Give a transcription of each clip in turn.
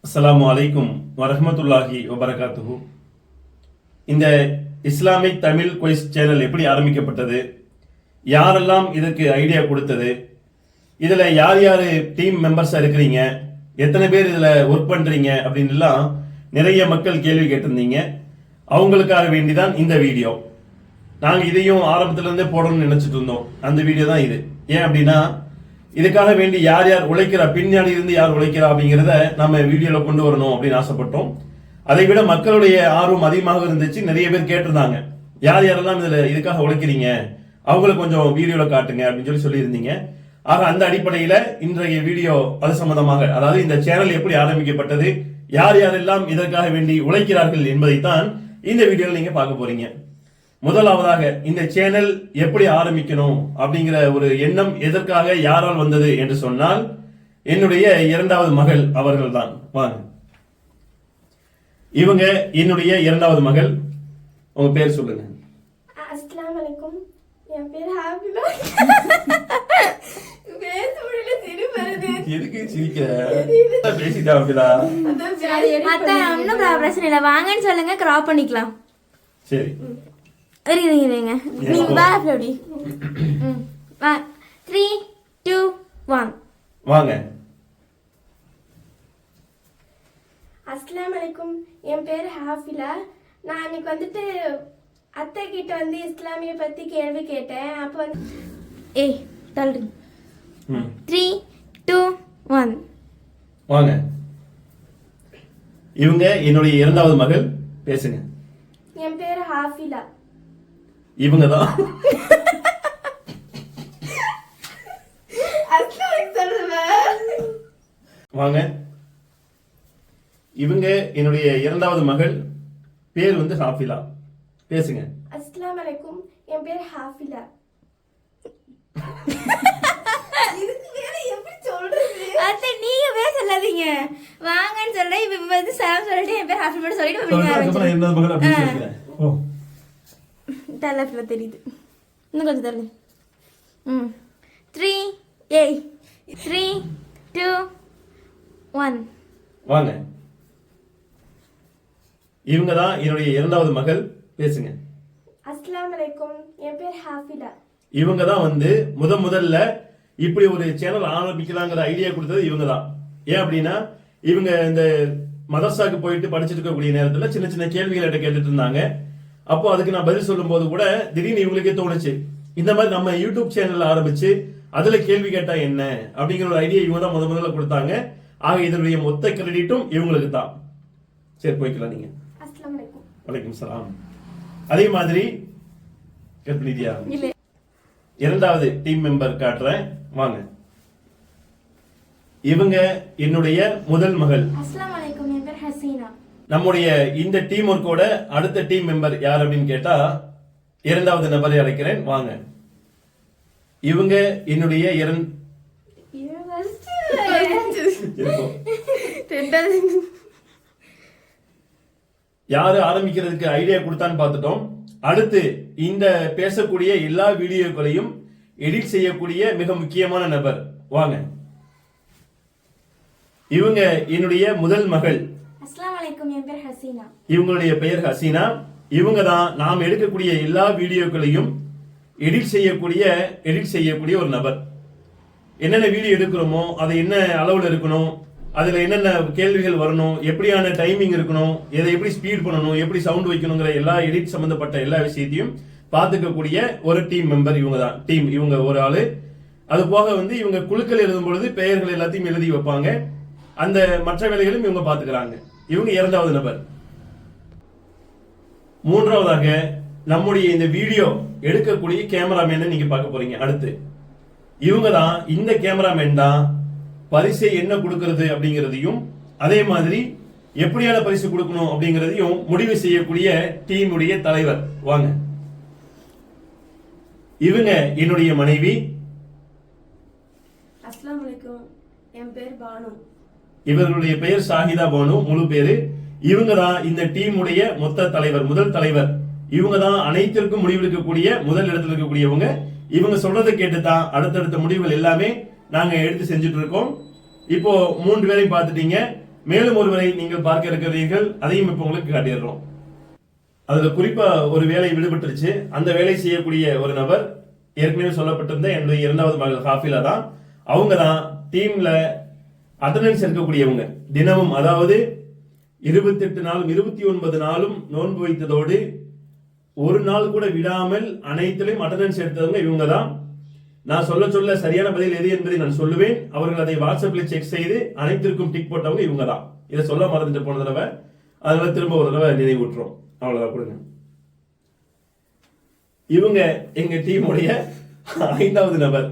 அஸ்ஸலாமு அலைக்கும் வரஹ்மத்துல்லாஹி வபரகாத்துஹு. இந்த இஸ்லாமிக் தமிழ் குயிஸ் சேனல் எப்படி ஆரம்பிக்கப்பட்டது, யாரெல்லாம் இதற்கு ஐடியா கொடுத்தது, இதில் யார் யார் டீம் மெம்பர்ஸாக இருக்கிறீங்க, எத்தனை பேர் இதில் ஒர்க் பண்ணுறீங்க அப்படின்லாம் நிறைய மக்கள் கேள்வி கேட்டிருந்தீங்க. அவங்களுக்காக வேண்டி தான் இந்த வீடியோ. நாங்கள் இதையும் ஆரம்பத்துலேருந்தே போடணும்னு நினச்சிட்டு இருந்தோம். அந்த வீடியோ தான் இது. ஏன் அப்படின்னா, இதுக்காக வேண்டி யார் யார் உழைக்கிறா, பின்னாடி இருந்து யார் உழைக்கிறா அப்படிங்கிறத நம்ம வீடியோல கொண்டு வரணும் அப்படின்னு ஆசைப்பட்டோம். அதை விட மக்களுடைய ஆர்வம் அதிகமாக இருந்துச்சு. நிறைய பேர் கேட்டிருந்தாங்க, யார் யாரெல்லாம் இதுக்காக உழைக்கிறீங்க, அவங்களை கொஞ்சம் வீடியோல காட்டுங்க அப்படின்னு சொல்லியிருந்தீங்க. ஆக அந்த அடிப்படையில இன்றைய வீடியோ அது சம்பந்தமாக, அதாவது இந்த சேனல் எப்படி ஆரம்பிக்கப்பட்டது, யார் யாரெல்லாம் இதற்காக வேண்டி உழைக்கிறார்கள் என்பதைத்தான் இந்த வீடியோவில் நீங்க பார்க்க போறீங்க. முதலாவதாக இந்த சேனல் எப்படி ஆரம்பிக்கணும் அப்படிங்கிற ஒரு எண்ணம் எதற்காக யாரால் வந்தது என்று சொன்னால், என்னுடைய இரண்டாவது மகள் அவர்கள் தான். வாங்க, இவங்க என்னுடைய இரண்டாவது மகள். உங்க பேர் சொல்லுங்க. அஸ்ஸலாமு அலைக்கும். என் பேர் ஹாபிலா. பேச முடியல, சிரி வருது. எதுக்கு சிரிக்கிற? பேசிட்டா ஹாபிலா. அத்தை ஒன்றும் பிரச்சனை இல்லை, வாங்கன்னு சொல்லுங்க, கிராப் பண்ணிக்கலாம். சரி, இருங்க நீங்க வேற அப்படி 3, 2, 1 வாங்க. அஸ்ஸலாமு அலைக்கும். என் பேர் ஹாஃபிலா. நான் அன்னைக்கு வந்துட்டு அத்தை கிட்ட வந்து இஸ்லாமிய பத்தி கேள்வி கேட்டேன். அப்போ வந்து ஏய் தள்ளு. 3, 2, 1 வாங்க. இவங்க என்னுடைய இரண்டாவது மகள். பேசுங்க. என் பேர் ஹாஃபிலா. இவங்க தான் வாங்க. இவங்க என்னுடைய இரண்டாவது மகள். பேர் வந்து ஹாஃபிலா. பேசுங்க. அஸ்ஸலாமு அலைக்கும். என் பேர் ஹாஃபிலா. எப்படி சொல்றது? அத்தை நீங்க பேசலாதீங்க, வாங்கன்னு சொல்ல. இப்ப வந்து சாம் சொல்லிட்டு என் பேர் ஹாஃபில் மட்டும் சொல்லிட்டு இரண்டாவது மகள் அப்படி சொல்றீங்க. ஓ, தலை தெரியுது. இன்னும் கொஞ்சம் தள்ளு. 3, 2, 1 வாங்க. இவங்க தான் என்னுடைய இரண்டாவது மகள். பேசுங்க. அஸ்ஸலாமு அலைக்கும். என் பேர் ஹாஃபிலா. இவங்க தான் வந்து முதல்ல இப்படி ஒரு சேனல் ஆரம்பிக்கலாங்கிற ஐடியா கொடுத்தது இவங்க தான். ஏன் அப்படின்னா, இவங்க இந்த மதரசாக்கு போயிட்டு படிச்சுட்டு இருக்கக்கூடிய நேரத்தில் சின்ன சின்ன கேள்விகளை கேட்டுட்டு இருந்தாங்க. அப்போ அதுக்கு நான் பதில் சொல்லும் போது கூட திடீர்னு இவங்களுக்கே தோணுச்சு, இந்த மாதிரி நம்ம யூடியூப் சேனல் ஆரம்பிச்சு அதுல கேள்வி கேட்டா என்ன அப்படிங்கிற ஒரு ஐடியா இவங்க தான் முதல்ல கொடுத்தாங்க. ஆக இதனுடைய மொத்த கிரெடிட்டும் இவங்களுக்கு தான். சரி, போய்க்கலாம் நீங்க. அஸ்ஸலாமு அலைக்கும். வலைக்கும் சலாம். அதே மாதிரி கற்பினிதியா இல்ல, இரண்டாவது டீம் மெம்பர் காட்டுறேன். வாங்க. இவங்க என்னுடைய முதல் மகள். அஸ்ஸலாமு அலைக்கும். என் பேர் ஹசீனா. நம்முடைய இந்த டீம் ஒர்க்கோட அடுத்த டீம் மெம்பர் யார் அப்படின்னு கேட்டா, இரண்டாவது நபரை அழைக்கிறேன். வாங்க. இவங்க என்னுடைய யாரு ஆரம்பிக்கிறதுக்கு ஐடியா கொடுத்தான்னு பார்த்துட்டோம். அடுத்து இந்த பேசக்கூடிய எல்லா வீடியோக்களையும் எடிட் செய்யக்கூடிய மிக முக்கியமான நபர். வாங்க. இவங்க என்னுடைய முதல் மகள். அஸ்ஸலாமு அலைக்கும். என் பேர் ஹசீனா. இவங்களுடைய பெயர் ஹசீனா. இவங்க தான் நாம் எடுக்கக்கூடிய எல்லா வீடியோக்களையும் எடிட் செய்யக்கூடிய ஒரு நபர். என்னென்ன வீடியோ எடுக்கிறோமோ அது என்ன அளவில் இருக்கணும், அதுல என்னென்ன கேள்விகள் வரணும், எப்படியான டைமிங் இருக்கணும், எதை எப்படி ஸ்பீட் பண்ணணும், எப்படி சவுண்ட் வைக்கணுங்கிற எல்லா எடிட் சம்பந்தப்பட்ட எல்லா விஷயத்தையும் பார்த்துக்கக்கூடிய ஒரு டீம் மெம்பர் இவங்க தான். இவங்க ஒரு ஆளு. அது போக வந்து இவங்க குழுக்கள் எழுதும் பொழுது பெயர்கள் எல்லாத்தையும் எழுதி வைப்பாங்க. அந்த மற்ற வேலைகளும் இவங்க பார்த்துக்கிறாங்க. இவங்க இரண்டாவது நபர். மூன்றாவதாக நம்முடைய இந்த வீடியோ எடுக்கக்கூடிய கேமராமேன் நீங்க பார்க்க போறீங்க. அடுத்து இவங்க தான், இந்த கேமராமேன் தான் பரிசை என்ன கொடுக்கிறது அப்படிங்கிறதையும், அதே மாதிரி எப்படியான பரிசு கொடுக்கணும் அப்படிங்கிறதையும் முடிவு செய்யக்கூடிய டீமுடைய தலைவர். வாங்க. இவங்க என்னுடைய மனைவி. அஸ்ஸலாமு அலைக்கும். என் பேர் பானு. இவர்களுடைய பெயர் ஷாஹிதா பானு, முழு பேரு. இவங்க தான் இந்த டீமுடைய மொத்த தலைவர், முதல் தலைவர். இவங்க தான் அனைத்திற்கும் முடிவெடுக்கக்கூடிய முதல் இடத்துல இருக்கக்கூடியவங்க. இவங்க சொல்றதை கேட்டு தான் அடுத்தடுத்த முடிவுகள் எல்லாமே நாங்க எடுத்து செஞ்சுட்டு இருக்கோம். இப்போ 3 பேரையும் பார்த்துட்டீங்க. மேலும் ஒருவரை நீங்கள் பார்க்க இருக்கிறீர்கள், அதையும் இப்ப உங்களுக்கு காட்டிடுறோம். அதுல குறிப்பா ஒரு வேலை விடுபட்டுருச்சு. அந்த வேலை செய்யக்கூடிய ஒரு நபர் ஏற்கனவே சொல்லப்பட்டிருந்த என்னுடைய இரண்டாவது மகள் ஹாஃபிலா தான். அவங்க தான் டீம்ல அட்டண்டன்ஸ் இருக்கக்கூடியவங்க. தினமும் அதாவது 28 நாளும் 29 நாளும் நோன்பு வைத்ததோடு ஒரு நாள் கூட விடாமல் அனைத்திலும் அட்டண்டன்ஸ் எடுத்தவங்க இவங்க தான். நான் சொல்ல சொல்ல சரியான பதில் எது என்பதை நான் சொல்லுவேன். அவர்கள் அதை வாட்ஸ்அப்ல செக் செய்து அனைத்திற்கும் டிக் போட்டவங்க இவங்க தான். இதை சொல்ல மறந்துட்டு போன தடவை, அதனால திரும்ப ஒரு தடவை நினைவூட்டுறோம். அவ்வளவுதான் கொடுங்க. இவங்க எங்க டீமுடைய 5வது நபர்.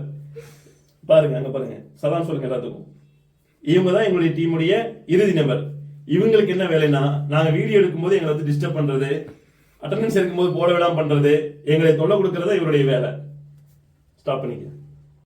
பாருங்க, அங்க பாருங்க, சலாம் சொல்லுங்க எல்லாத்துக்கும். இவங்க தான் எங்களுடைய டீமுடைய இறுதி நபர். இவங்களுக்கு என்ன வேலைன்னா, நாங்க வீடியோ எடுக்கும்போது எங்களை வந்து டிஸ்டர்ப் பண்றது, அட்டண்டன்ஸ் இருக்கும்போது போட விடாம பண்றது, எங்களை தொல்லை கொடுக்கறதா இவருடைய வேலை. ஸ்டாப் பண்ணிக்க.